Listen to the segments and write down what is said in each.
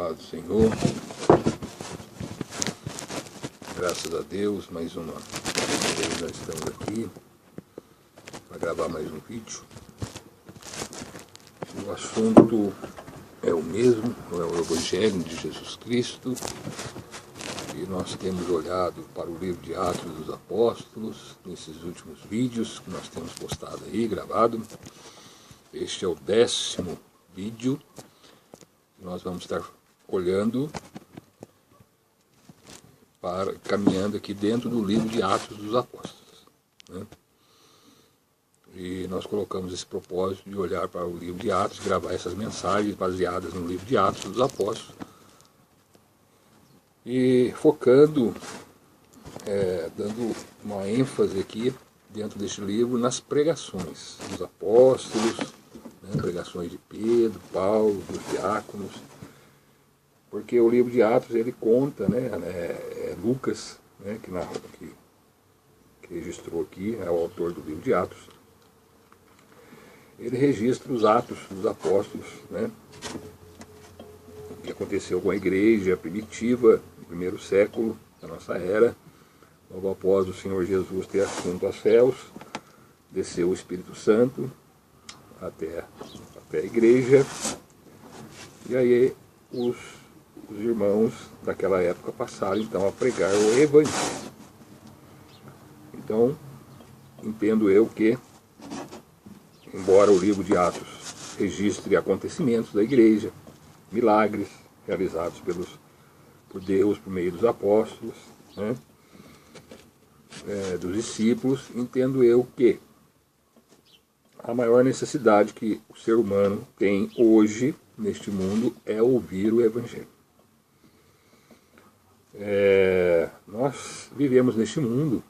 Paz do Senhor, graças a Deus, mais uma vez nós estamos aqui para gravar mais um vídeo. O assunto é o mesmo, é o Evangelho de Jesus Cristo, e nós temos olhado para o livro de Atos dos Apóstolos, nesses últimos vídeos que nós temos postado aí, gravado. Este é o 10º vídeo. Nós vamos estar olhando, caminhando aqui dentro do livro de Atos dos Apóstolos, né? E nós colocamos esse propósito de olhar para o livro de Atos, gravar essas mensagens baseadas no livro de Atos dos Apóstolos, e focando, dando uma ênfase aqui dentro deste livro nas pregações dos apóstolos, pregações de Pedro, Paulo, dos diáconos, porque o livro de Atos ele conta, Lucas, que registrou aqui, é o autor do livro de Atos, ele registra os atos dos apóstolos, o que aconteceu com a igreja primitiva, no primeiro século da nossa era, logo após o Senhor Jesus ter assunto aos céus, desceu o Espírito Santo até a igreja, e aí os irmãos daquela época passaram então a pregar o Evangelho. Então, entendo eu que, embora o livro de Atos registre acontecimentos da igreja, milagres realizados por Deus por meio dos apóstolos, dos discípulos, entendo eu que a maior necessidade que o ser humano tem hoje neste mundo é ouvir o Evangelho. Nós vivemos neste mundo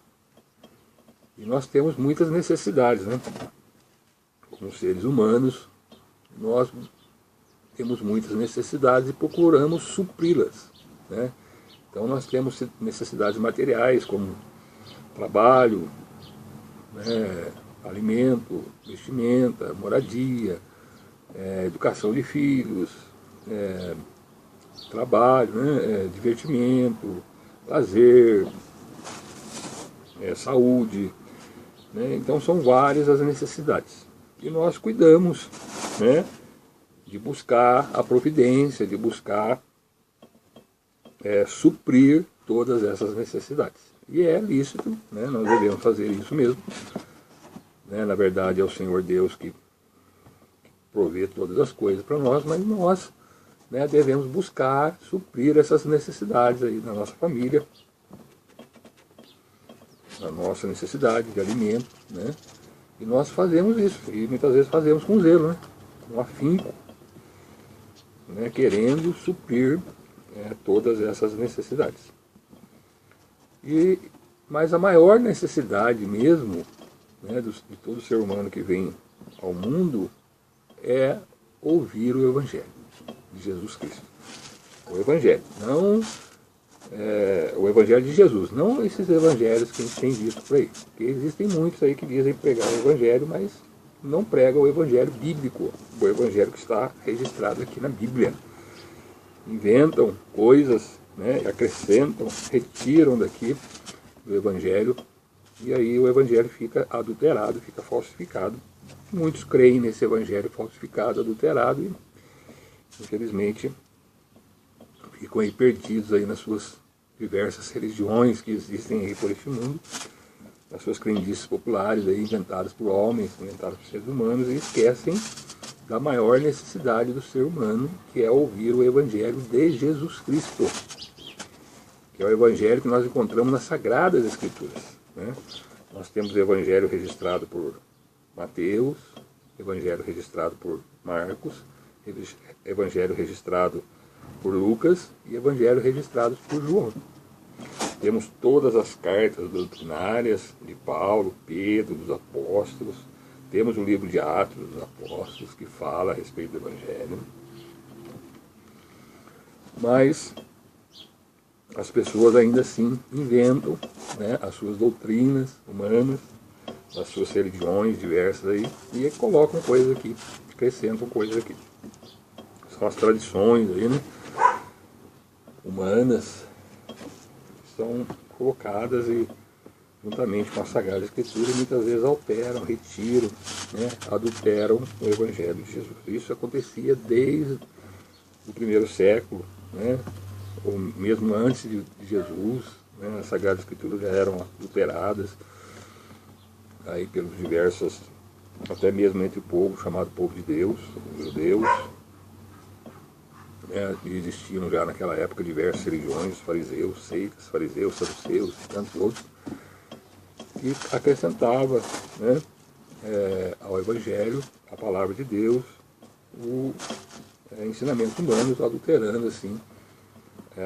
e nós temos muitas necessidades, Como seres humanos, nós temos muitas necessidades e procuramos supri-las, Então nós temos necessidades materiais como trabalho, alimento, vestimenta, moradia, educação de filhos, trabalho, divertimento, lazer, saúde, Então são várias as necessidades. E nós cuidamos, de buscar a providência, de buscar suprir todas essas necessidades. E é lícito, nós devemos fazer isso mesmo. Na verdade é o Senhor Deus que provê todas as coisas para nós, mas nós devemos buscar suprir essas necessidades aí na nossa família, a nossa necessidade de alimento, E nós fazemos isso, e muitas vezes fazemos com zelo, com afinco, querendo suprir todas essas necessidades. Mas a maior necessidade mesmo, de todo ser humano que vem ao mundo, é ouvir o Evangelho de Jesus Cristo. O Evangelho, não o Evangelho de Jesus, não esses evangelhos que a gente tem visto por aí. Porque existem muitos aí que dizem pregar o Evangelho, mas não pregam o Evangelho bíblico, o Evangelho que está registrado aqui na Bíblia. Inventam coisas, acrescentam, retiram daqui do Evangelho, e aí o Evangelho fica adulterado, fica falsificado. Muitos creem nesse Evangelho falsificado, adulterado, e infelizmente ficam aí perdidos aí nas suas diversas religiões que existem aí por este mundo, nas suas crendices populares aí, inventadas por homens, inventadas por seres humanos, e esquecem da maior necessidade do ser humano, que é ouvir o Evangelho de Jesus Cristo, que é o Evangelho que nós encontramos nas Sagradas Escrituras. Nós temos o Evangelho registrado por Mateus, Evangelho registrado por Marcos, Evangelho registrado por Lucas e Evangelho registrado por João. Temos todas as cartas doutrinárias de Paulo, Pedro, dos apóstolos. Temos o livro de Atos dos Apóstolos que fala a respeito do Evangelho. Mas as pessoas ainda assim inventam as suas doutrinas humanas, as suas religiões diversas aí, e colocam coisas aqui, acrescentam coisas aqui. São as tradições aí, humanas são colocadas e juntamente com a Sagrada Escritura, muitas vezes alteram, retiram, né, adulteram o Evangelho de Jesus. Isso acontecia desde o primeiro século, né, ou mesmo antes de Jesus, né, as Sagradas Escrituras já eram adulteradas aí pelos diversos, até mesmo entre o povo chamado povo de Deus, os judeus. Existiam já naquela época diversas religiões, fariseus, seitas, fariseus, saduceus e tantos outros, que acrescentava, né, ao Evangelho, a palavra de Deus, ensinamentos humanos, adulterando assim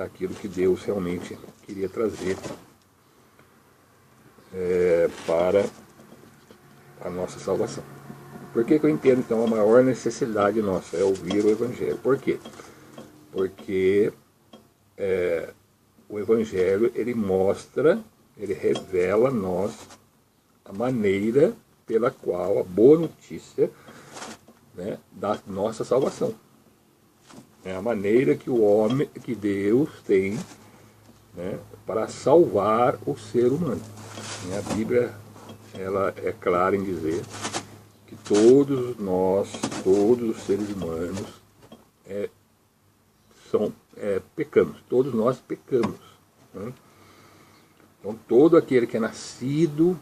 aquilo que Deus realmente queria trazer para a nossa salvação. Por que eu entendo então a maior necessidade nossa é ouvir o Evangelho? Por quê? Porque o Evangelho ele mostra, ele revela a nós a maneira pela qual a boa notícia, né, da nossa salvação. É a maneira que o homem, que Deus tem, né, para salvar o ser humano. A Bíblia ela é clara em dizer que todos nós, todos os seres humanos, pecamos. Todos nós pecamos. Né? Então todo aquele que é nascido,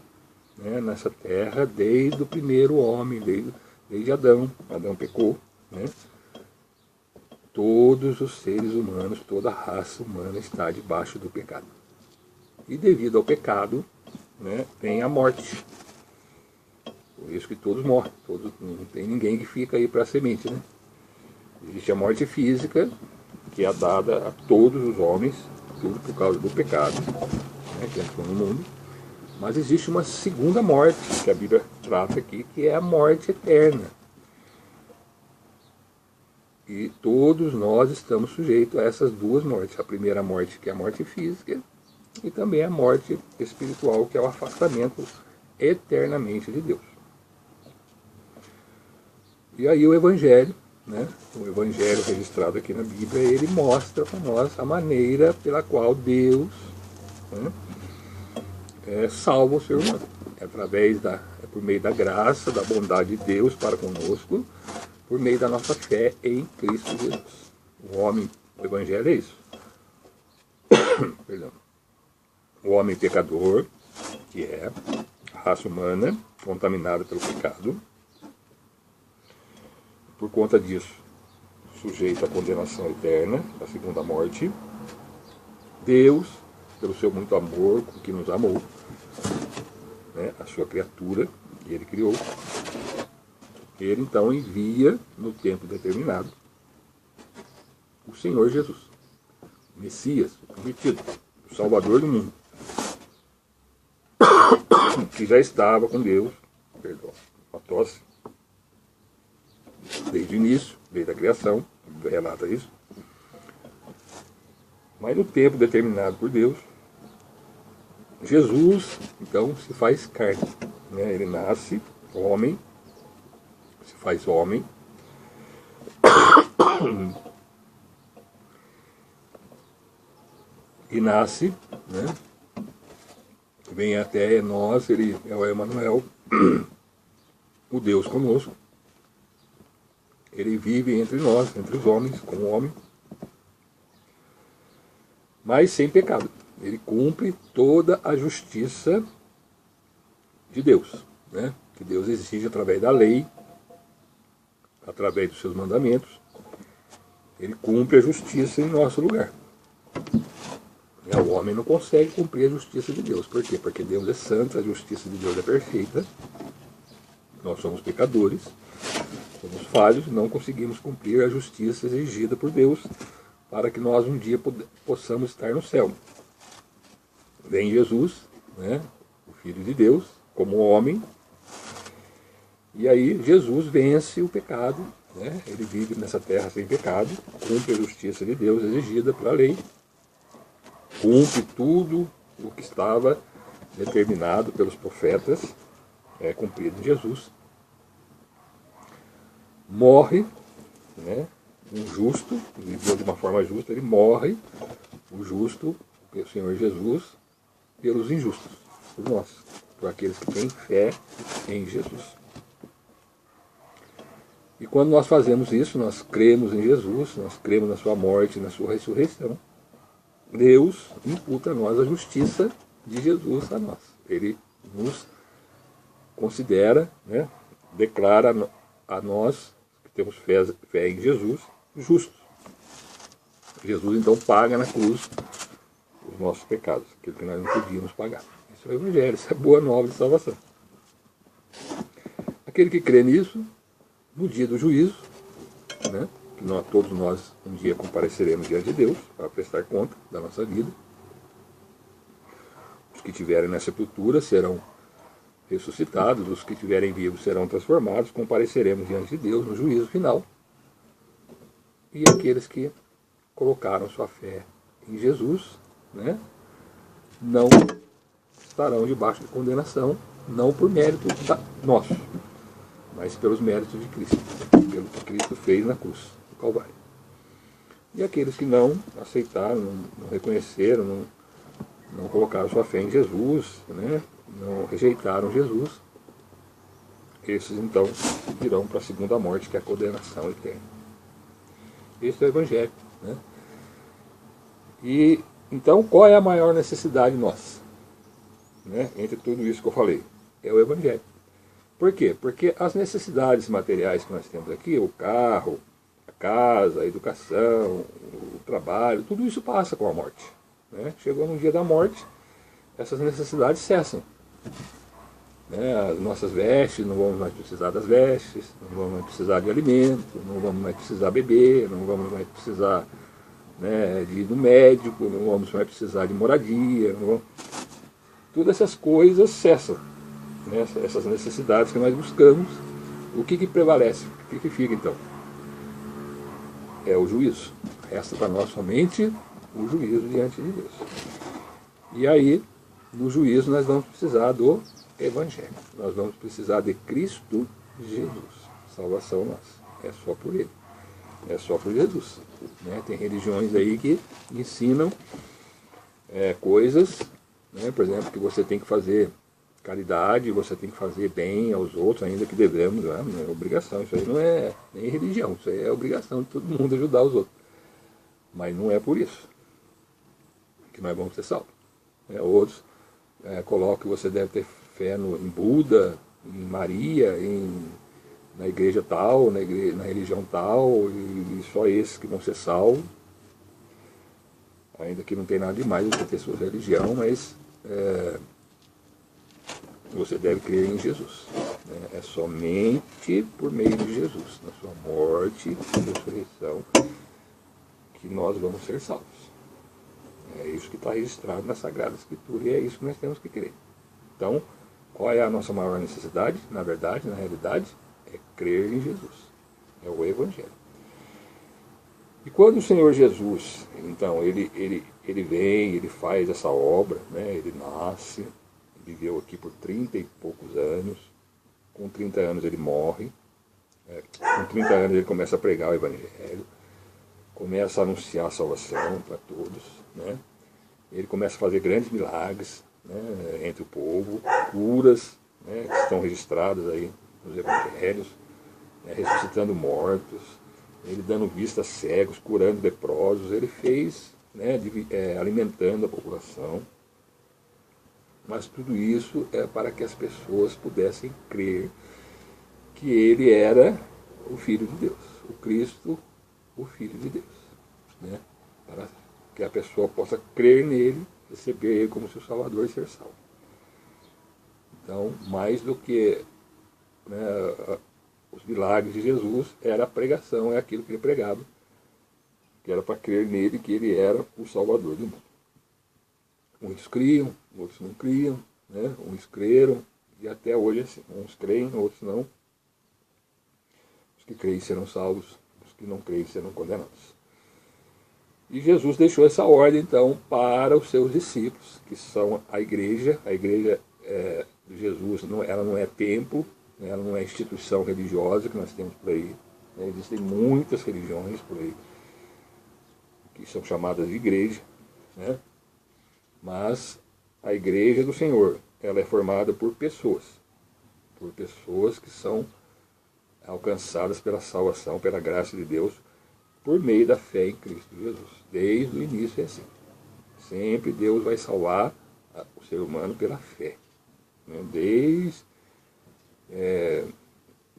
né, nessa terra, desde o primeiro homem, desde Adão. Adão pecou, né? Todos os seres humanos, toda a raça humana está debaixo do pecado. E devido ao pecado, né, vem a morte. Por isso que todos morrem. Não tem ninguém que fica aí para a semente. Né? Existe a morte física, que é dada a todos os homens, tudo por causa do pecado, né, que entrou no mundo. Mas existe uma segunda morte, que a Bíblia trata aqui, que é a morte eterna. E todos nós estamos sujeitos a essas duas mortes. A primeira morte, que é a morte física, e também a morte espiritual, que é o afastamento eternamente de Deus. E aí o Evangelho, né, o Evangelho registrado aqui na Bíblia, ele mostra para nós a maneira pela qual Deus, né, salva o ser humano. É por meio da graça, da bondade de Deus para conosco, por meio da nossa fé em Cristo Jesus. O Evangelho é isso. Perdão. O homem pecador, que é a raça humana, contaminada pelo pecado, por conta disso, sujeito à condenação eterna, a segunda morte. Deus, pelo seu muito amor com que nos amou, né, a sua criatura que ele criou, ele então envia, no tempo determinado, o Senhor Jesus, o Messias, o prometido, o Salvador do mundo, que já estava com Deus, uma tosse, desde o início, desde a criação, relata isso. Mas no tempo determinado por Deus, Jesus, então, se faz carne. Né? Ele nasce homem, se faz homem, e nasce, né? Vem até nós, ele é o Emanuel, o Deus conosco. Ele vive entre nós, entre os homens, como homem, mas sem pecado. Ele cumpre toda a justiça de Deus, né? Que Deus exige através da lei, através dos seus mandamentos. Ele cumpre a justiça em nosso lugar. E o homem não consegue cumprir a justiça de Deus. Por quê? Porque Deus é santo, a justiça de Deus é perfeita. Nós somos pecadores, somos falhos, não conseguimos cumprir a justiça exigida por Deus para que nós um dia possamos estar no céu. Vem Jesus, né, o Filho de Deus, como homem, e aí Jesus vence o pecado, né, ele vive nessa terra sem pecado, cumpre a justiça de Deus exigida pela lei, cumpre tudo o que estava determinado pelos profetas, cumprido em Jesus, morre, né, um justo, viveu de uma forma justa, ele morre, o justo, o Senhor Jesus, pelos injustos, por nós, por aqueles que têm fé em Jesus. E quando nós fazemos isso, nós cremos em Jesus, nós cremos na sua morte, na sua ressurreição, Deus imputa a nós a justiça de Jesus a nós. Ele nos considera, né, declara a nós, que temos fé em Jesus, justos. Jesus então paga na cruz os nossos pecados, aquilo que nós não podíamos pagar. Isso é o Evangelho, isso é a boa nova de salvação. Aquele que crê nisso, no dia do juízo, né, que todos nós um dia compareceremos diante de Deus para prestar conta da nossa vida. Os que estiverem na sepultura serão ressuscitados, os que estiverem vivos serão transformados, compareceremos diante de Deus no juízo final. E aqueles que colocaram sua fé em Jesus, né, não estarão debaixo de condenação, não por mérito nosso, mas pelos méritos de Cristo, pelo que Cristo fez na cruz do Calvário. E aqueles que não aceitaram, não reconheceram, não colocaram sua fé em Jesus, né, não rejeitaram Jesus, esses então irão para a segunda morte, que é a condenação eterna. Esse é o Evangelho, né? E então, qual é a maior necessidade nossa, né, entre tudo isso que eu falei? É o Evangelho. Por quê? Porque as necessidades materiais que nós temos aqui, o carro, a casa, a educação, o trabalho, tudo isso passa com a morte, né? Chegou no dia da morte, essas necessidades cessam. Né? As nossas vestes, não vamos mais precisar das vestes, não vamos mais precisar de alimento, não vamos mais precisar beber, não vamos mais precisar, né, de ir no médico, não vamos mais precisar de moradia, não vamos... Todas essas coisas cessam, né? Essas necessidades que nós buscamos. O que prevalece? O que fica então? É o juízo. Resta para nós somente o juízo diante de Deus. E aí, no juízo, nós vamos precisar do Evangelho. Nós vamos precisar de Cristo Jesus. Salvação nossa. É só por Ele. É só por Jesus. Né? Tem religiões aí que ensinam coisas, né? Por exemplo, que você tem que fazer caridade, você tem que fazer bem aos outros, ainda que devemos, né? Não é obrigação. Isso aí não é nem religião. Isso aí é obrigação de todo mundo ajudar os outros. Mas não é por isso que nós vamos ser salvos. Outros colocam que você deve ter fé em Buda, em Maria, na igreja tal, na religião tal, e só esses que vão ser salvos. Ainda que não tem nada demais você ter sua religião, mas você deve crer em Jesus. Né? É somente por meio de Jesus, na sua morte e ressurreição, que nós vamos ser salvos. É isso que está registrado na Sagrada Escritura, e é isso que nós temos que crer. Então, qual é a nossa maior necessidade? Na verdade, na realidade, é crer em Jesus. É o Evangelho. E quando o Senhor Jesus, então, ele vem, ele faz essa obra, né? Ele nasce, viveu aqui por 30 e poucos anos, com 30 anos ele morre, com 30 anos ele começa a pregar o Evangelho, começa a anunciar a salvação para todos, né? Ele começa a fazer grandes milagres, né, entre o povo, curas, né, que estão registradas aí nos Evangelhos, né, ressuscitando mortos, ele dando vista a cegos, curando leprosos. Ele fez, né, alimentando a população. Mas tudo isso é para que as pessoas pudessem crer que ele era o Filho de Deus, o Cristo, o Filho de Deus, né? Para que a pessoa possa crer nele, receber ele como seu Salvador e ser salvo. Então, mais do que, né, os milagres de Jesus, era a pregação, é aquilo que ele pregava, que era para crer nele, que ele era o Salvador do mundo. Muitos criam, outros não criam, né? Uns creram, e até hoje é assim, uns creem, outros não. Os que creem serão salvos, os que não creem serão condenados. E Jesus deixou essa ordem, então, para os seus discípulos, que são a igreja. A igreja de Jesus, ela não é templo, ela não é instituição religiosa que nós temos por aí, né? Existem muitas religiões por aí que são chamadas de igreja, né? Mas a igreja do Senhor, ela é formada por pessoas que são alcançadas pela salvação, pela graça de Deus, por meio da fé em Cristo Jesus. Desde o início é assim. Sempre Deus vai salvar o ser humano pela fé, né?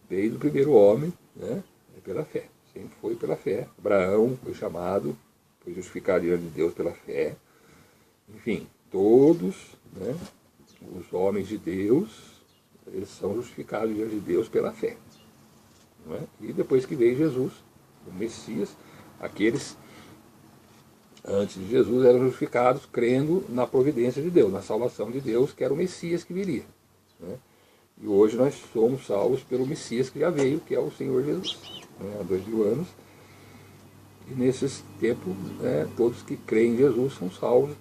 Desde o primeiro homem, né? É pela fé. Sempre foi pela fé. Abraão foi chamado, foi justificado diante de Deus pela fé. Enfim, todos, né, os homens de Deus, eles são justificados diante de Deus pela fé. Não é? E depois que veio Jesus, o Messias, aqueles antes de Jesus eram justificados crendo na providência de Deus, na salvação de Deus, que era o Messias que viria, né? E hoje nós somos salvos pelo Messias que já veio, que é o Senhor Jesus, né? Há 2000 anos. E nesses tempos, né, todos que creem em Jesus são salvos.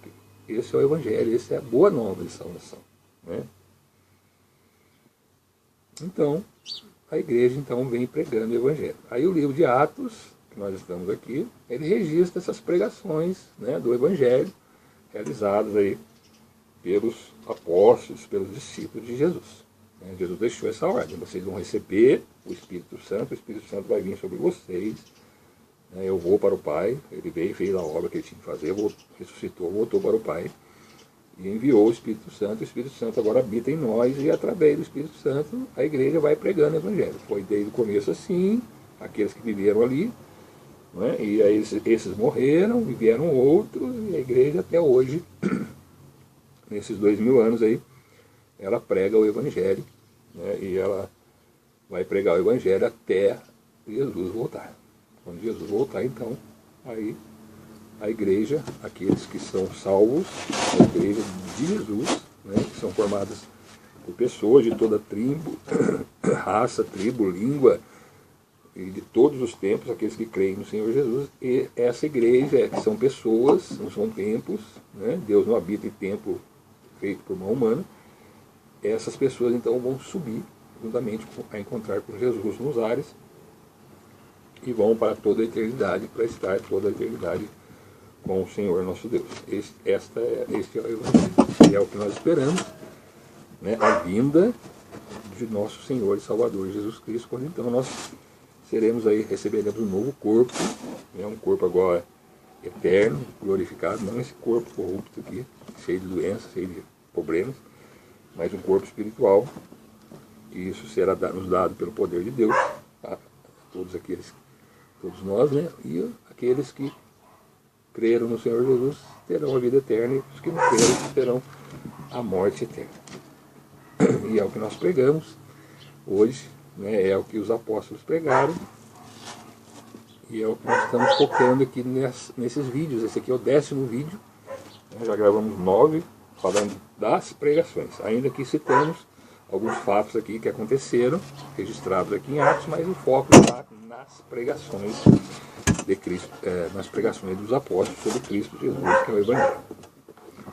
Esse é o Evangelho, essa é a boa nova de salvação, né? Então, a igreja então vem pregando o Evangelho. Aí o livro de Atos, que nós estamos aqui, ele registra essas pregações, né, do Evangelho, realizadas aí pelos apóstolos, pelos discípulos de Jesus. Jesus deixou essa ordem: vocês vão receber o Espírito Santo vai vir sobre vocês, né? Eu vou para o Pai, ele veio e fez a obra que ele tinha que fazer, ressuscitou, voltou para o Pai, e enviou o Espírito Santo agora habita em nós, e através do Espírito Santo a igreja vai pregando o Evangelho. Foi desde o começo assim, aqueles que viveram ali, né? E aí esses morreram, e vieram outros, e a igreja até hoje, nesses 2000 anos aí, ela prega o Evangelho, né? E ela vai pregar o Evangelho até Jesus voltar. Quando Jesus voltar, então, aí a igreja, aqueles que são salvos, a igreja de Jesus, né, que são formadas por pessoas de toda tribo, raça, tribo, língua, e de todos os tempos, aqueles que creem no Senhor Jesus. E essa igreja, que são pessoas, não são templos, né? Deus não habita em templo feito por mão humana. Essas pessoas então vão subir juntamente a encontrar com Jesus nos ares e vão para toda a eternidade, para estar toda a eternidade com o Senhor nosso Deus. Este é o Evangelho, é o que nós esperamos, né? A vinda de nosso Senhor e Salvador Jesus Cristo, quando então nós receberemos um novo corpo, né? Um corpo agora eterno, glorificado, não esse corpo corrupto aqui, cheio de doenças, cheio de problemas, mas um corpo espiritual, e isso será nos dado pelo poder de Deus a todos nós, né? E aqueles que creram no Senhor Jesus terão a vida eterna, e os que não creram terão a morte eterna. E é o que nós pregamos hoje, né? É o que os apóstolos pregaram, e é o que nós estamos focando aqui nesses vídeos. Esse aqui é o 10º vídeo, né? Já gravamos 9 falando das pregações, ainda que citamos alguns fatos aqui que aconteceram, registrados aqui em Atos, mas o foco está nas pregações de Cristo, nas pregações dos apóstolos sobre Cristo Jesus, que é o Evangelho.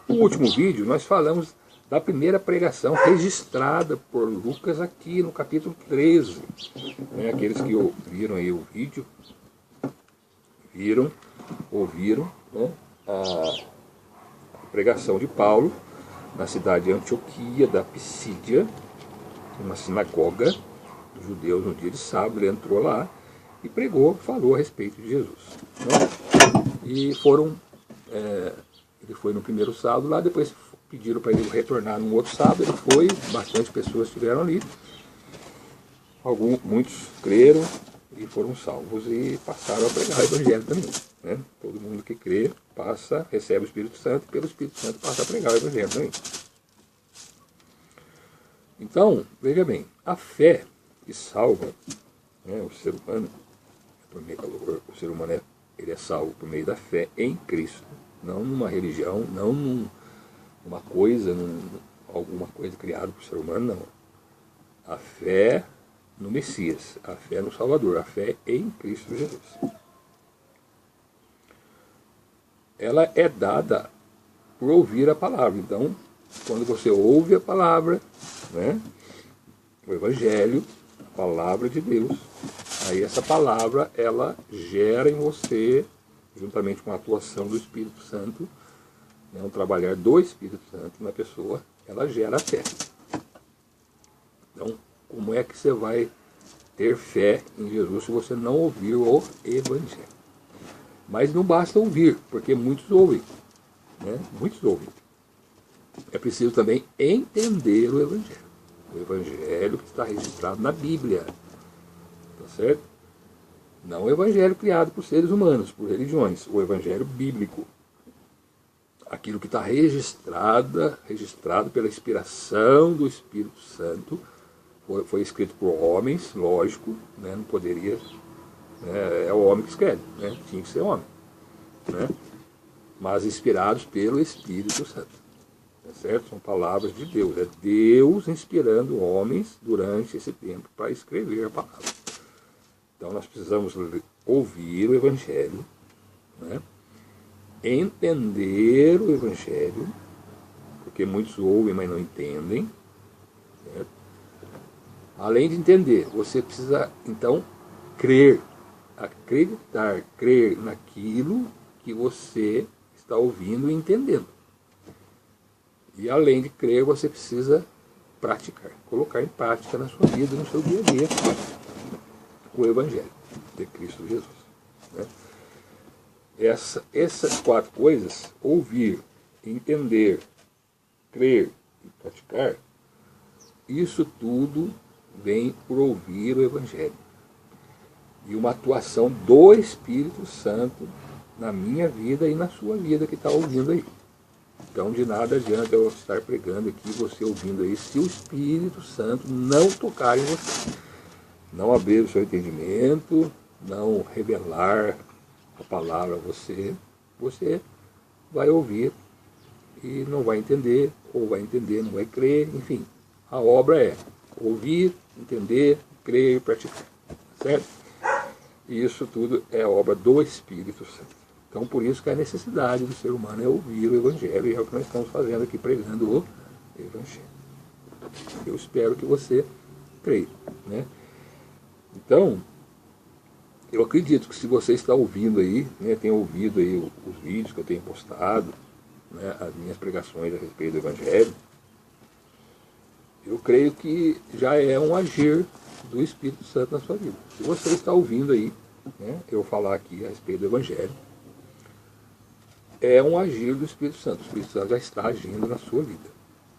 No último vídeo nós falamos da primeira pregação registrada por Lucas aqui no capítulo 13. Né? Aqueles que ouviram aí o vídeo, ouviram, né, a pregação de Paulo na cidade de Antioquia da Pisídia, uma sinagoga dos judeus no dia de sábado. Ele entrou lá e falou a respeito de Jesus, né? E ele foi no primeiro sábado lá, depois pediram para ele retornar no outro sábado, ele foi, bastante pessoas estiveram ali, muitos creram e foram salvos e passaram a pregar o Evangelho também, né? Todo mundo que crê recebe o Espírito Santo, e pelo Espírito Santo passa a pregar o Evangelho também. Então, veja bem, a fé que salva, né, o ser humano, ele é salvo por meio da fé em Cristo, não numa religião, não numa coisa, alguma coisa criada por ser humano, não. A fé no Messias, a fé no Salvador, a fé em Cristo Jesus. Ela é dada por ouvir a palavra. Então, quando você ouve a palavra, né, o Evangelho, a palavra de Deus, Aí essa palavra, ela gera em você, juntamente com a atuação do Espírito Santo, né, um trabalhar do Espírito Santo na pessoa, ela gera a fé. Então, como é que você vai ter fé em Jesus se você não ouvir o Evangelho? Mas não basta ouvir, porque muitos ouvem. Né? Muitos ouvem. É preciso também entender o Evangelho. O Evangelho que está registrado na Bíblia. Tá certo? Não o Evangelho criado por seres humanos, por religiões. O Evangelho bíblico. Aquilo que está registrado pela inspiração do Espírito Santo, foi escrito por homens, lógico, né? Não poderia, né? É o homem que escreve, né? Tinha que ser homem, né? Mas inspirados pelo Espírito Santo, tá certo? São palavras de Deus, é Deus inspirando homens durante esse tempo para escrever a palavra. Então nós precisamos ouvir o Evangelho, né? Entender o Evangelho, porque muitos ouvem, mas não entendem. Certo? Além de entender, você precisa, então, crer, acreditar, crer naquilo que você está ouvindo e entendendo. E além de crer, você precisa praticar, colocar em prática na sua vida, no seu dia a dia, o Evangelho de Cristo Jesus. Né? Essas 4 coisas, ouvir, entender, crer e praticar, isso tudo vem por ouvir o Evangelho. E uma atuação do Espírito Santo na minha vida e na sua vida que está ouvindo aí. Então de nada adianta eu estar pregando aqui, você ouvindo aí, se o Espírito Santo não tocar em você. Não abrir o seu entendimento, não revelar a palavra a você, você vai ouvir e não vai entender, ou vai entender, não vai crer, enfim. A obra é ouvir, entender, crer e praticar. Certo? E isso tudo é obra do Espírito Santo. Então por isso que a necessidade do ser humano é ouvir o Evangelho, e é o que nós estamos fazendo aqui, pregando o Evangelho. Eu espero que você creia. Né? Então, eu acredito que se você está ouvindo aí, né, tem ouvido aí os vídeos que eu tenho postado, né, as minhas pregações a respeito do Evangelho, eu creio que já é um agir do Espírito Santo na sua vida. Se você está ouvindo aí, né, eu falar aqui a respeito do Evangelho, é um agir do Espírito Santo. O Espírito Santo já está agindo na sua vida.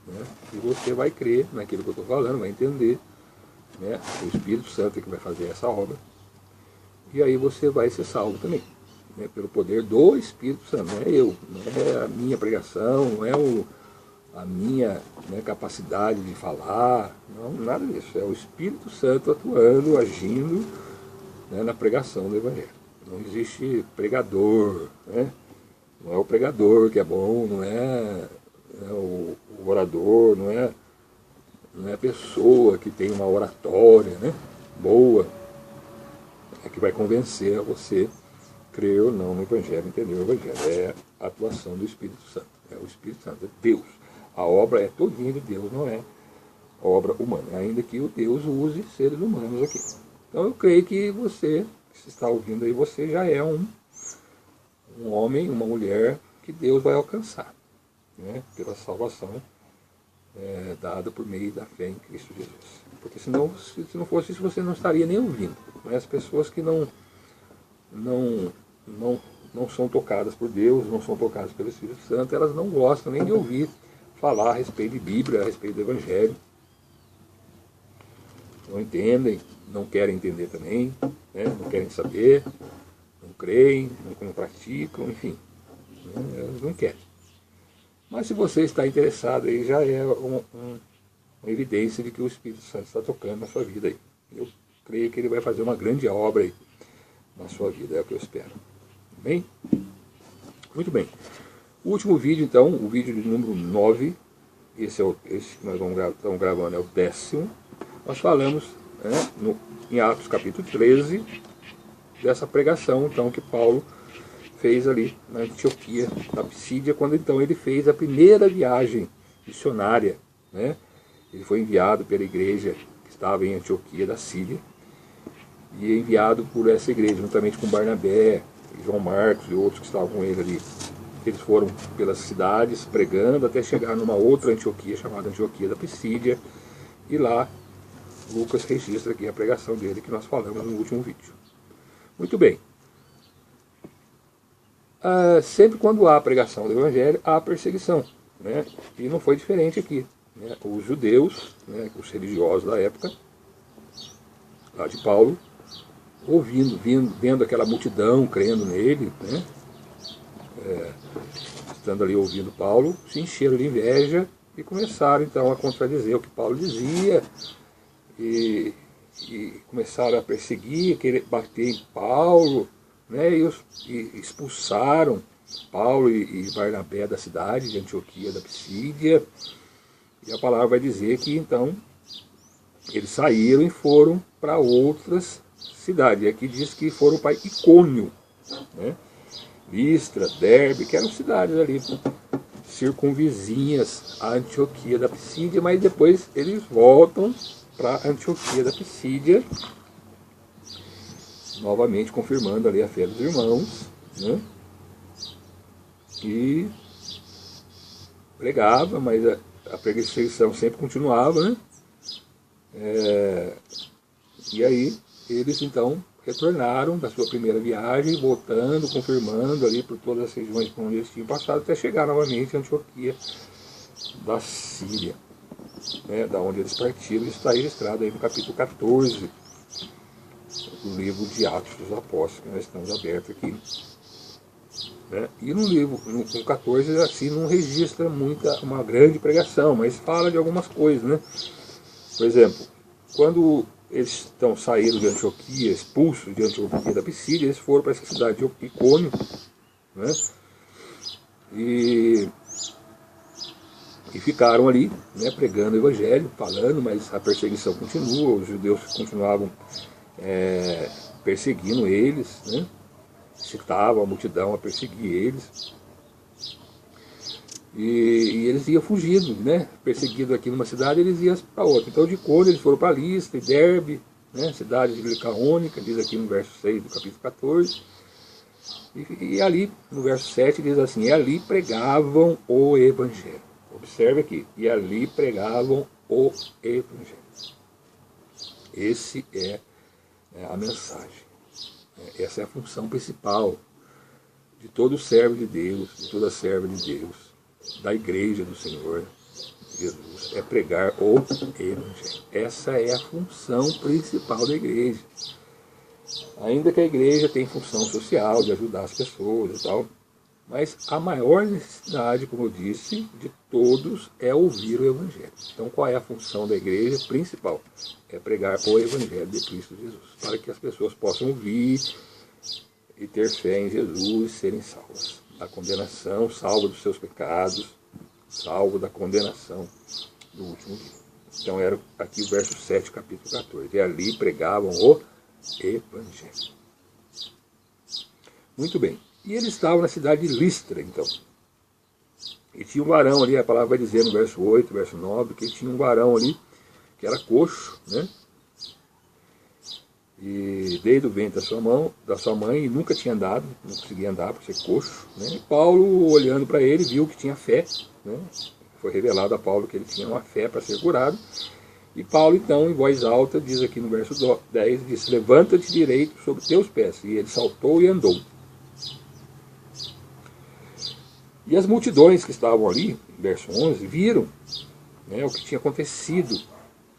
Né? E você vai crer naquilo que eu estou falando, vai entender. Né? O Espírito Santo é que vai fazer essa obra. E aí você vai ser salvo também. Né? Pelo poder do Espírito Santo. Não é eu, não é a minha pregação, não é a minha, né, capacidade de falar. Não, nada disso. É o Espírito Santo atuando, agindo, né, na pregação do Evangelho. Não existe pregador, né? Não é o pregador que é bom, não é o orador, não é a pessoa que tem uma oratória, né, boa, é que vai convencer a você crer ou não no Evangelho, entender o Evangelho. É a atuação do Espírito Santo. É o Espírito Santo, é Deus. A obra é todinha de Deus, não é obra humana, ainda que o Deus use seres humanos aqui. Então eu creio que você, que está ouvindo aí, você já é um homem, uma mulher que Deus vai alcançar, né, pela salvação dada por meio da fé em Cristo Jesus. Porque senão, se não fosse isso, você não estaria nem ouvindo. Né? As pessoas que não são tocadas por Deus, não são tocadas pelo Espírito Santo, elas não gostam nem de ouvir falar a respeito de Bíblia, a respeito do Evangelho. Não entendem, não querem entender também, né? Não querem saber, não creem, não praticam, enfim. Né? Elas não querem. Mas se você está interessado, aí já é uma evidência de que o Espírito Santo está tocando na sua vida aí. Eu creio que ele vai fazer uma grande obra aí na sua vida, é o que eu espero. Bem? Muito bem. O último vídeo, então, o vídeo de número 9, esse que nós estamos gravando é o 10º. Nós falamos, né, em Atos capítulo 13, dessa pregação, então, que Paulo fez ali na Antioquia, na Psídia, quando então ele fez a primeira viagem missionária. Né? Ele foi enviado pela igreja que estava em Antioquia da Síria, e enviado por essa igreja, juntamente com Barnabé, João Marcos e outros que estavam com ele ali. Eles foram pelas cidades pregando até chegar numa outra Antioquia, chamada Antioquia da Pisídia, e lá Lucas registra aqui a pregação dele que nós falamos no último vídeo. Muito bem. Sempre quando há pregação do Evangelho, há perseguição, né? E não foi diferente aqui, né? Os judeus, né, os religiosos da época, lá de Paulo, vendo aquela multidão, crendo nele, né? Estando ali ouvindo Paulo, se encheram de inveja e começaram então a contradizer o que Paulo dizia, e começaram a perseguir, querer bater em Paulo, né? E expulsaram Paulo e Barnabé da cidade de Antioquia da Pisídia, e a palavra vai dizer que então eles saíram e foram para outras cidades. E aqui diz que foram para Icônio, né? Listra, Derbe, que eram cidades ali circunvizinhas à Antioquia da Pisídia, mas depois eles voltam para Antioquia da Pisídia, novamente confirmando ali a fé dos irmãos, né? E pregava, mas a perseguição sempre continuava, né? E aí eles então retornaram da sua primeira viagem, voltando, confirmando ali por todas as regiões por onde eles tinham passado, até chegar novamente a Antioquia da Síria, né, da onde eles partiram. Isso está registrado aí no capítulo 14 do livro de Atos dos Apóstolos, que nós estamos abertos aqui, né? E no 14, assim, não registra uma grande pregação, mas fala de algumas coisas, né? Por exemplo, quando eles saíram de Antioquia, expulsos de Antioquia da Pisídia, eles foram para essa cidade de Icônio, né? E ficaram ali, né, pregando o Evangelho, falando, mas a perseguição continua, os judeus continuavam perseguindo eles, né? Citavam a multidão a perseguir eles. E eles iam fugindo, né? Perseguidos aqui numa cidade, eles iam para outra. Então de Icônio eles foram para Listra e Derbe, né? Cidade de Licaônica, diz aqui no verso 6 do capítulo 14. E ali, no verso 7, diz assim: e ali pregavam o Evangelho. Observe aqui, e ali pregavam o Evangelho. Esse é a mensagem. Essa é a função principal de todo servo de Deus, de toda serva de Deus, da igreja do Senhor Jesus, é pregar o Evangelho. Essa é a função principal da igreja. Ainda que a igreja tenha função social, de ajudar as pessoas e tal, mas a maior necessidade, como eu disse, de todos é ouvir o Evangelho. Então qual é a função da igreja principal? É pregar o Evangelho de Cristo Jesus, para que as pessoas possam ouvir e ter fé em Jesus e serem salvas da condenação, salvo dos seus pecados, salvo da condenação do último dia. Então era aqui o verso 7, capítulo 14. E ali pregavam o Evangelho. Muito bem. E eles estavam na cidade de Listra, então. E tinha um varão ali, a palavra vai dizer no verso 8, verso 9, que tinha um varão ali, que era coxo, né? E desde o ventre da sua mãe, nunca tinha andado, não conseguia andar por ser coxo, né? E Paulo, olhando para ele, viu que tinha fé, né? Foi revelado a Paulo que ele tinha uma fé para ser curado. E Paulo, então, em voz alta, diz aqui no verso 10, diz: levanta-te direito sobre teus pés. E ele saltou e andou. E as multidões que estavam ali, verso 11, viram, né, o que tinha acontecido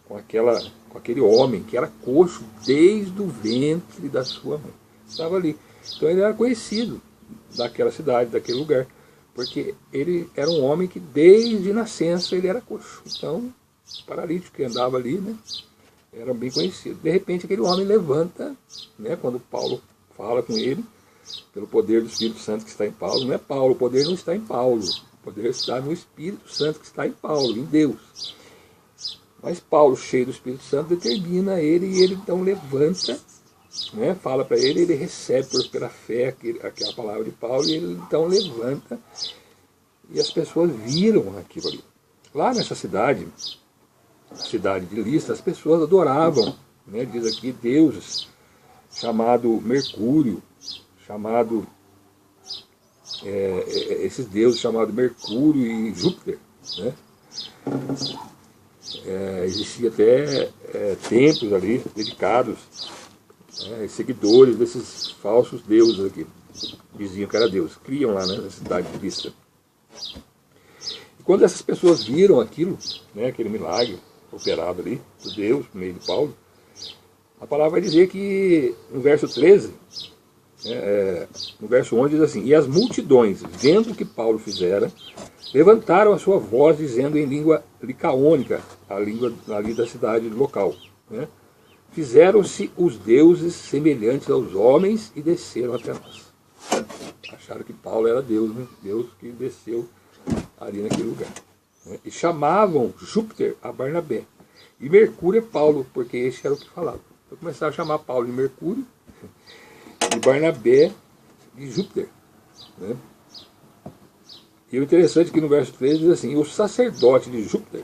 com aquele homem que era coxo desde o ventre da sua mãe. Estava ali. Então ele era conhecido daquela cidade, daquele lugar, porque ele era um homem que desde nascença ele era coxo. Então, o paralítico que andava ali, né, era bem conhecido. De repente aquele homem levanta, né, quando Paulo fala com ele, pelo poder do Espírito Santo que está em Paulo. Não é Paulo, o poder não está em Paulo, o poder está no Espírito Santo que está em Paulo, em Deus. Mas Paulo, cheio do Espírito Santo, determina ele, e ele então levanta, né, fala para ele, ele recebe pela fé aquela palavra de Paulo, e ele então levanta, e as pessoas viram aquilo ali. Lá nessa cidade, a cidade de Listra, as pessoas adoravam, né, diz aqui, deuses, chamado Mercúrio, chamado esses deuses chamados Mercúrio e Júpiter, né? Existia até templos ali dedicados, seguidores desses falsos deuses aqui, diziam que era Deus, criam lá, né, na cidade de Lystra. E quando essas pessoas viram aquilo, né, aquele milagre operado ali, por Deus, por meio de Paulo, a palavra vai dizer que no verso 13, no verso 11 diz assim: e as multidões, vendo o que Paulo fizera, levantaram a sua voz, dizendo em língua licaônica, a língua ali da cidade local, né? Fizeram-se os deuses semelhantes aos homens e desceram até nós. Acharam que Paulo era Deus, né? Deus que desceu ali naquele lugar, né? E chamavam Júpiter a Barnabé e Mercúrio a Paulo, porque esse era o que falava. Então começaram a chamar Paulo de Mercúrio e Barnabé de Júpiter, né? E o interessante é que no verso 13 diz assim: o sacerdote de Júpiter,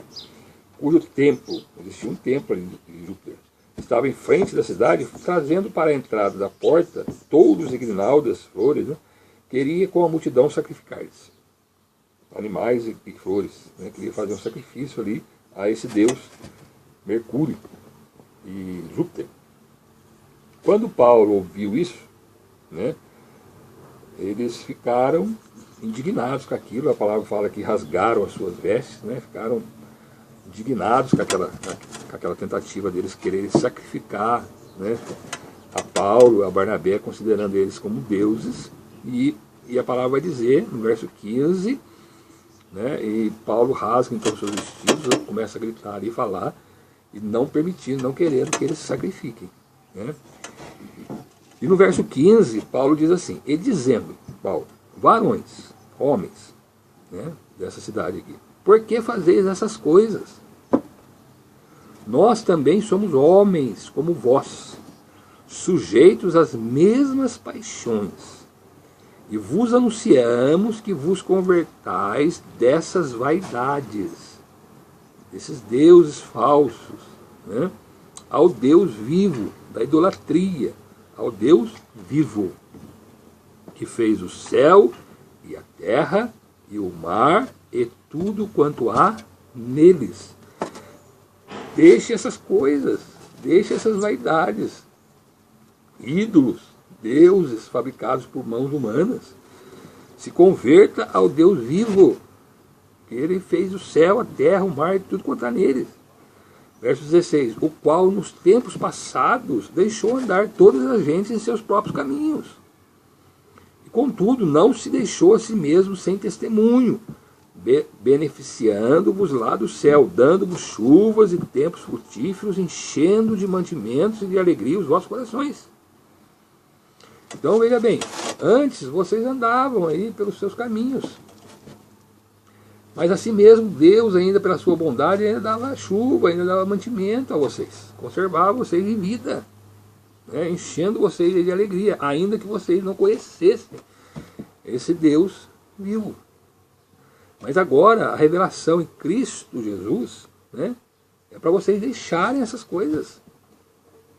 cujo templo, existia um templo ali de Júpiter, estava em frente da cidade, trazendo para a entrada da porta touros e grinaldas, flores, né? Queria com a multidão sacrificar-lhes animais e flores, né? Queria fazer um sacrifício ali a esse deus Mercúrio e Júpiter. Quando Paulo ouviu isso, né, eles ficaram indignados com aquilo. A palavra fala que rasgaram as suas vestes, né, ficaram indignados com aquela tentativa deles quererem sacrificar, né, a Paulo, a Barnabé, considerando eles como deuses. E a palavra vai dizer, no verso 15, né, e Paulo rasga então seus vestidos, começa a gritar e falar, e não permitindo, não querendo que eles se sacrifiquem, né. E no verso 15, Paulo diz assim: e dizendo, Paulo, varões, homens, né, dessa cidade aqui, por que fazeis essas coisas? Nós também somos homens como vós, sujeitos às mesmas paixões, e vos anunciamos que vos convertais dessas vaidades, desses deuses falsos, né, ao Deus vivo, da idolatria, ao Deus vivo, que fez o céu e a terra e o mar e tudo quanto há neles. Deixe essas coisas, deixe essas vaidades, ídolos, deuses fabricados por mãos humanas. Se converta ao Deus vivo, que ele fez o céu, a terra, o mar e tudo quanto há neles. Verso 16, o qual nos tempos passados deixou andar todas as gentes em seus próprios caminhos. E contudo não se deixou a si mesmo sem testemunho, beneficiando-vos lá do céu, dando-vos chuvas e tempos frutíferos, enchendo de mantimentos e de alegria os vossos corações. Então veja bem, antes vocês andavam aí pelos seus caminhos, mas assim mesmo Deus ainda pela sua bondade ainda dava chuva, ainda dava mantimento a vocês, conservava vocês em vida, né, enchendo vocês de alegria, ainda que vocês não conhecessem esse Deus vivo. Mas agora a revelação em Cristo Jesus, né, é para vocês deixarem essas coisas,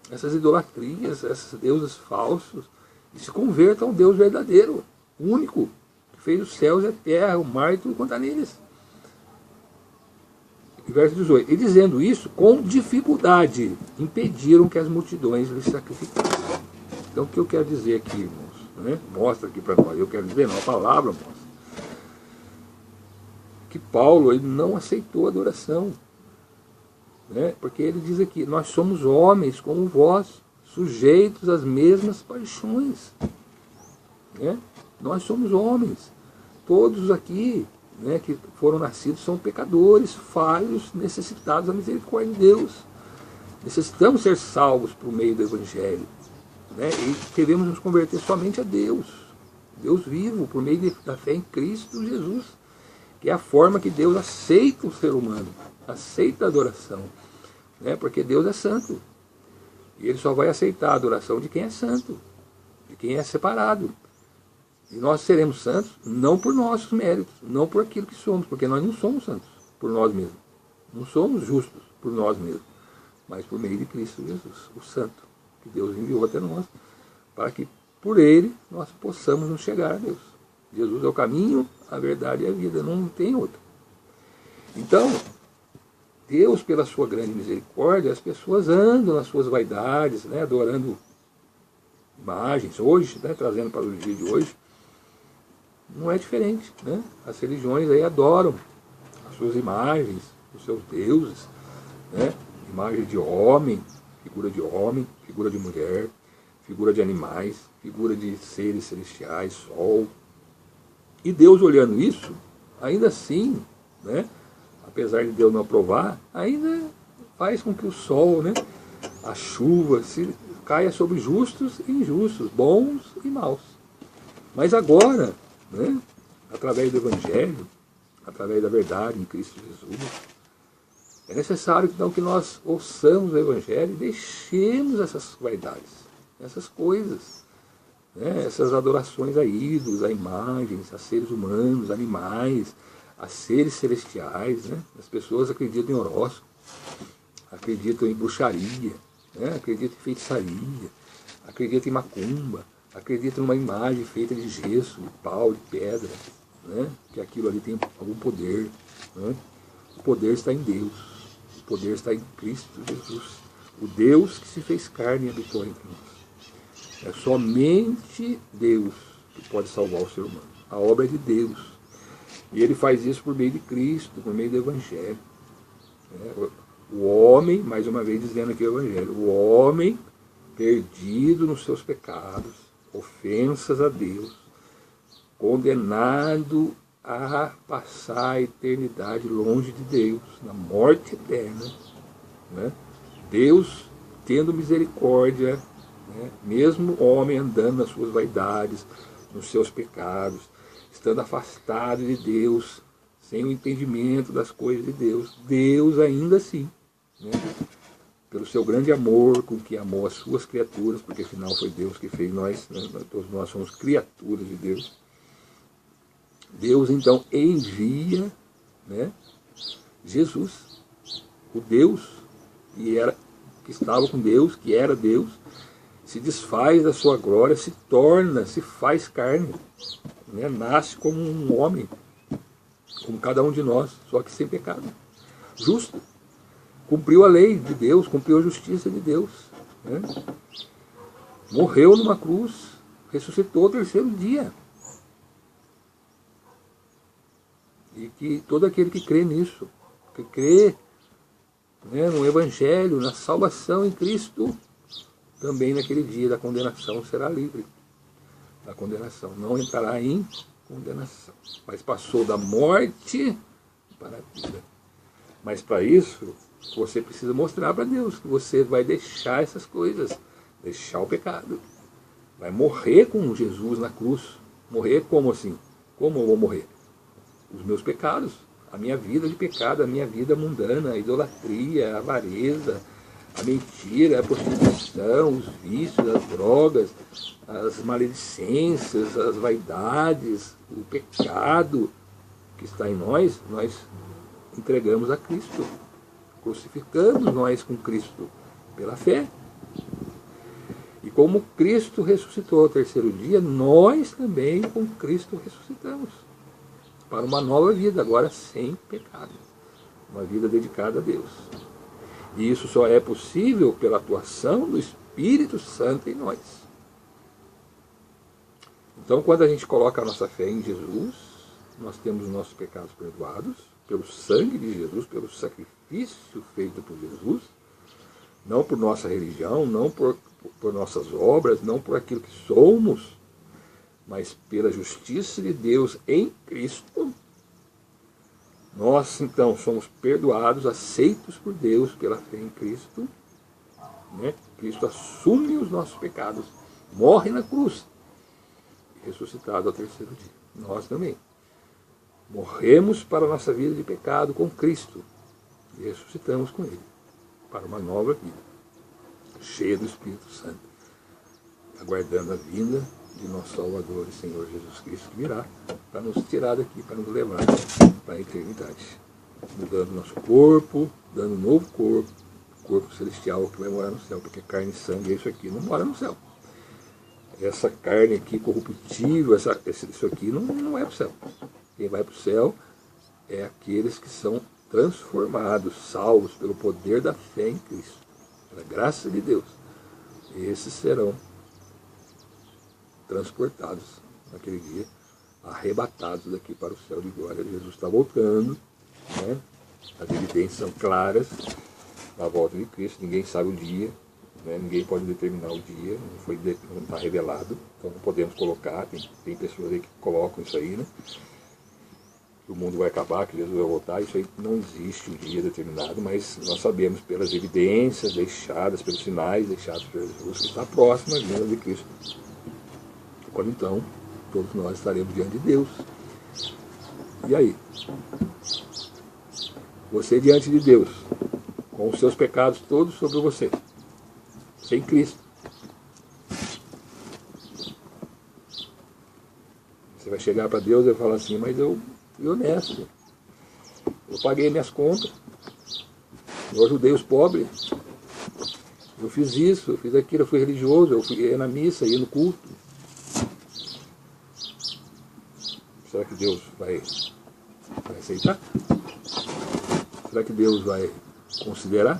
essas idolatrias, esses deuses falsos, e se convertam ao Deus verdadeiro, único, que fez os céus e a terra, o mar e tudo quanto há neles. Verso 18, e dizendo isso, com dificuldade, impediram que as multidões lhe sacrificassem. Então o que eu quero dizer aqui, irmãos, né? Mostra aqui para nós, eu quero dizer, não, a palavra mostra, que Paulo ele não aceitou a adoração, né? Porque ele diz aqui, nós somos homens como vós, sujeitos às mesmas paixões, né? Nós somos homens, todos aqui, né, que foram nascidos são pecadores, falhos, necessitados da misericórdia de Deus. Necessitamos ser salvos por meio do Evangelho, né, e devemos nos converter somente a Deus, Deus vivo, por meio da fé em Cristo Jesus, que é a forma que Deus aceita o ser humano, aceita a adoração, né, porque Deus é santo, e Ele só vai aceitar a adoração de quem é santo, de quem é separado. E nós seremos santos não por nossos méritos, não por aquilo que somos, porque nós não somos santos por nós mesmos. Não somos justos por nós mesmos, mas por meio de Cristo Jesus, o Santo. que Deus enviou até nós, para que por ele nós possamos nos chegar a Deus. Jesus é o caminho, a verdade e a vida, não tem outro. Então, Deus, pela sua grande misericórdia, as pessoas andam nas suas vaidades, né, adorando imagens. Hoje, né, trazendo para o dia de hoje, não é diferente. Né? As religiões aí adoram as suas imagens, os seus deuses, né? Imagem de homem, figura de mulher, figura de animais, figura de seres celestiais, sol. E Deus, olhando isso, ainda assim, né, apesar de Deus não aprovar, ainda faz com que o sol, né, a chuva, caia sobre justos e injustos, bons e maus. Mas agora, né, através do Evangelho, através da verdade em Cristo Jesus, é necessário então que nós ouçamos o Evangelho e deixemos essas vaidades, essas coisas, né, essas adorações a ídolos, a imagens, a seres humanos, animais, a seres celestiais. Né? As pessoas acreditam em horóscopo, acreditam em bruxaria, né? Acreditam em feitiçaria, acreditam em macumba, acreditam numa imagem feita de gesso, de pau, de pedra, né? Que aquilo ali tem algum poder. Né? O poder está em Deus, o poder está em Cristo Jesus, o Deus que se fez carne e habitou entre nós. É somente Deus que pode salvar o ser humano. A obra é de Deus. E ele faz isso por meio de Cristo, por meio do Evangelho. O homem, mais uma vez dizendo aqui o Evangelho, o homem perdido nos seus pecados, ofensas a Deus, condenado a passar a eternidade longe de Deus, na morte eterna. Né? Deus, tendo misericórdia, né? Mesmo o homem andando nas suas vaidades, nos seus pecados, estando afastado de Deus, sem o entendimento das coisas de Deus, Deus ainda assim, né, pelo seu grande amor com que amou as suas criaturas, porque afinal foi Deus que fez nós, né, todos nós somos criaturas de Deus. Deus então envia, né, Jesus, o Deus que estava com Deus, que era Deus, se desfaz da sua glória, se faz carne, né? Nasce como um homem, como cada um de nós, só que sem pecado, justo. Cumpriu a lei de Deus, cumpriu a justiça de Deus. Né? Morreu numa cruz, ressuscitou ao terceiro dia. E que todo aquele que crê nisso, que crê, né, no Evangelho, na salvação em Cristo, também naquele dia da condenação será livre. Da condenação, não entrará em condenação, mas passou da morte para a vida. Mas para isso, você precisa mostrar para Deus que você vai deixar essas coisas, deixar o pecado. Vai morrer com Jesus na cruz. Morrer como assim? Como eu vou morrer? Os meus pecados, a minha vida de pecado, a minha vida mundana, a idolatria, a avareza, a mentira, a prostituição, os vícios, as drogas, as maledicências, as vaidades, o pecado que está em nós entregamos a Cristo. Crucificamos nós com Cristo pela fé. E como Cristo ressuscitou ao terceiro dia, nós também com Cristo ressuscitamos para uma nova vida, agora sem pecado. Uma vida dedicada a Deus. E isso só é possível pela atuação do Espírito Santo em nós. Então, quando a gente coloca a nossa fé em Jesus, nós temos os nossos pecados perdoados, pelo sangue de Jesus, pelo sacrifício feito por Jesus, não por nossa religião, não por nossas obras, não por aquilo que somos, mas pela justiça de Deus em Cristo. Nós, então, somos perdoados, aceitos por Deus pela fé em Cristo. Né? Cristo assume os nossos pecados, morre na cruz, ressuscitado ao terceiro dia. Nós também morremos para a nossa vida de pecado com Cristo e ressuscitamos com Ele para uma nova vida, cheia do Espírito Santo, aguardando a vinda de nosso Salvador e Senhor Jesus Cristo, que virá para nos tirar daqui, para nos levar para a eternidade, mudando nosso corpo, dando um novo corpo, corpo celestial que vai morar no céu, porque carne e sangue é isso aqui, não mora no céu. Essa carne aqui corruptível, isso aqui não é para o céu. Quem vai para o céu é aqueles que são transformados, salvos pelo poder da fé em Cristo, pela graça de Deus. Esses serão transportados naquele dia, arrebatados daqui para o céu de glória. Jesus está voltando, né? As evidências são claras da volta de Cristo, ninguém sabe o dia, né? Ninguém pode determinar o dia, não está revelado, então não podemos colocar, tem pessoas aí que colocam isso aí, né? Que o mundo vai acabar, que Jesus vai voltar, isso aí não existe um dia determinado, mas nós sabemos pelas evidências deixadas, pelos sinais deixados por Jesus, que está próximo à vinda de Cristo. Quando então, todos nós estaremos diante de Deus. E aí? Você diante de Deus, com os seus pecados todos sobre você, sem Cristo. Você vai chegar para Deus e vai falar assim, mas eu fui honesto, eu paguei minhas contas, eu ajudei os pobres, eu fiz isso, eu fiz aquilo, eu fui religioso, eu ia na missa, ia no culto. Será que Deus vai aceitar? Será que Deus vai considerar?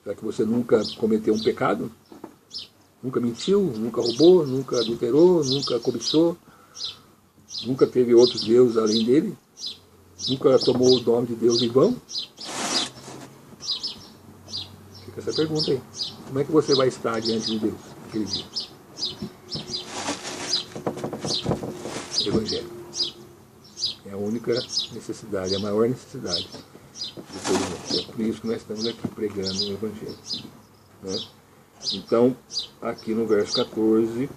Será que você nunca cometeu um pecado? Nunca mentiu, nunca roubou, nunca adulterou, nunca cobiçou? Nunca teve outros deuses além dele? Nunca tomou o nome de Deus em vão? Fica essa pergunta aí. Como é que você vai estar diante de Deus naquele dia? Evangelho. É a única necessidade, a maior necessidade de todo mundo. É por isso que nós estamos aqui pregando o Evangelho, né? Então, aqui no verso 14,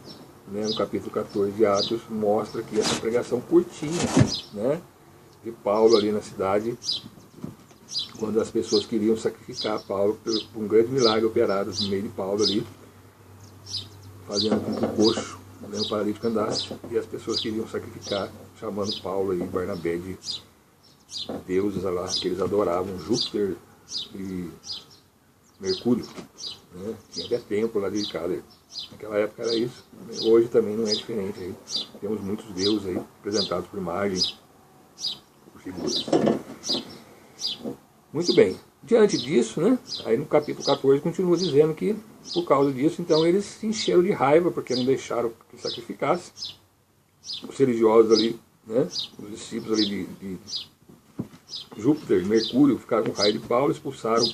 né, no capítulo 14 de Atos, mostra aqui essa pregação curtinha, né, de Paulo ali na cidade, quando as pessoas queriam sacrificar Paulo por um grande milagre operado no meio de Paulo ali, fazendo com que o coxo, né, o paralítico andasse, e as pessoas queriam sacrificar, chamando Paulo e Barnabé de deuses lá, que eles adoravam, Júpiter e Mercúrio, né? Tinha até templo lá dedicado. Naquela época era isso. Hoje também não é diferente. Aí. Temos muitos deuses aí, representados por imagens, por figuras. Muito bem. Diante disso, né? Aí no capítulo 14 continua dizendo que, por causa disso, então eles se encheram de raiva, porque não deixaram que sacrificasse. Os religiosos ali, né? Os discípulos ali de Júpiter, Mercúrio, ficaram com raiva de Paulo, expulsaram,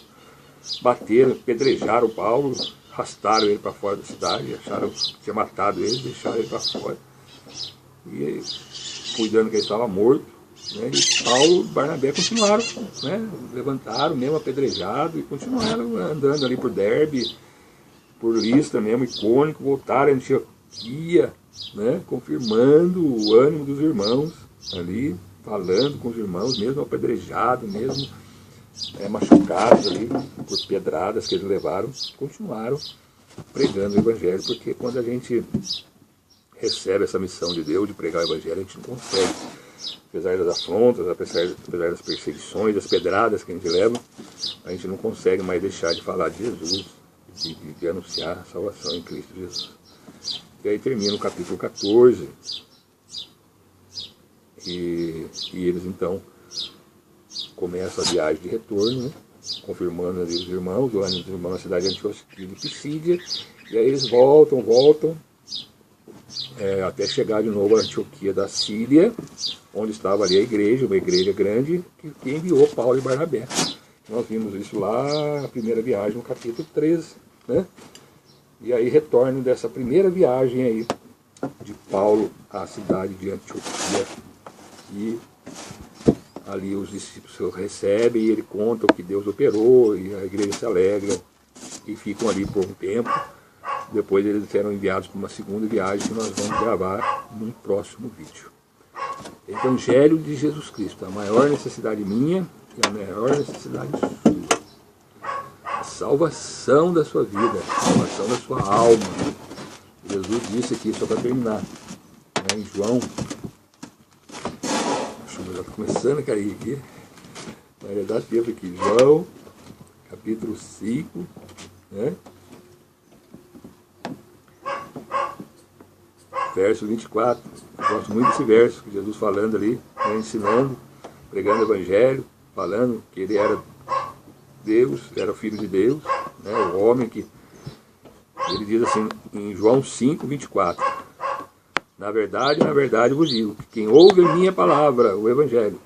bateram, pedrejaram Paulo, arrastaram ele para fora da cidade, acharam que tinha matado ele, deixaram ele para fora. E cuidando que ele estava morto, né, e Paulo e Barnabé continuaram, né, levantaram mesmo apedrejado e continuaram andando ali por Derbe, por Listra mesmo, icônico, voltaram a Antioquia, né, confirmando o ânimo dos irmãos ali, falando com os irmãos, mesmo apedrejado, mesmo machucados ali por pedradas que eles levaram, continuaram pregando o Evangelho, porque quando a gente recebe essa missão de Deus de pregar o Evangelho, a gente não consegue, apesar das afrontas, apesar das perseguições, das pedradas que a gente leva, a gente não consegue mais deixar de falar de Jesus, de anunciar a salvação em Cristo Jesus. E aí termina o capítulo 14, e eles então começam a viagem de retorno, né? Confirmando ali os irmãos, o ânimo dos irmãos na cidade de Antioquia de Pisídia, e aí eles voltam, até chegar de novo a Antioquia da Síria, onde estava ali a igreja, uma igreja grande, que enviou Paulo e Barnabé. Nós vimos isso lá na primeira viagem, no capítulo 13, né? E aí retornam dessa primeira viagem aí de Paulo à cidade de Antioquia, e ali os discípulos recebem e ele conta o que Deus operou, e a igreja se alegra e ficam ali por um tempo. Depois eles serão enviados para uma segunda viagem que nós vamos gravar num próximo vídeo. Evangelho de Jesus Cristo, a maior necessidade minha e a maior necessidade sua. A salvação da sua vida, a salvação da sua alma. Jesus disse aqui, só para terminar, né, em João, já está começando a cair aqui, Mas ele dá tempo aqui. João, capítulo 5, né? Verso 24. Eu gosto muito desse verso, que Jesus falando ali, né, ensinando, pregando o evangelho, falando que ele era Deus, era o Filho de Deus, né, o homem que... Ele diz assim, em João 5, 24. Na verdade vos digo, que quem ouve a minha palavra, o evangelho,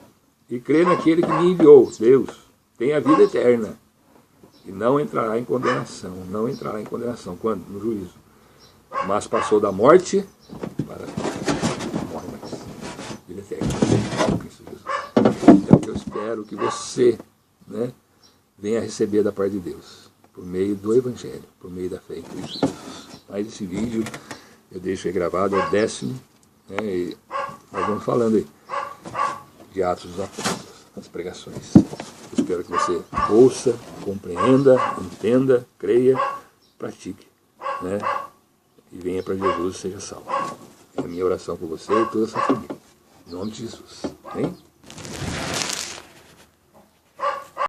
e crê naquele que me enviou, Deus, tem a vida eterna, e não entrará em condenação. Não entrará em condenação. Quando? No juízo. Mas passou da morte para a morte, vida eterna. Então eu espero que você, né, venha receber da parte de Deus, por meio do Evangelho, por meio da fé em Cristo Jesus. Mas esse vídeo eu deixo aí gravado, é o 10º, né, e nós vamos falando aí de Atos dos Apóstolos, as pregações. Eu espero que você ouça, compreenda, entenda, creia, pratique, né, e venha para Jesus e seja salvo. É a minha oração por você e toda essa família. Em nome de Jesus. Amém?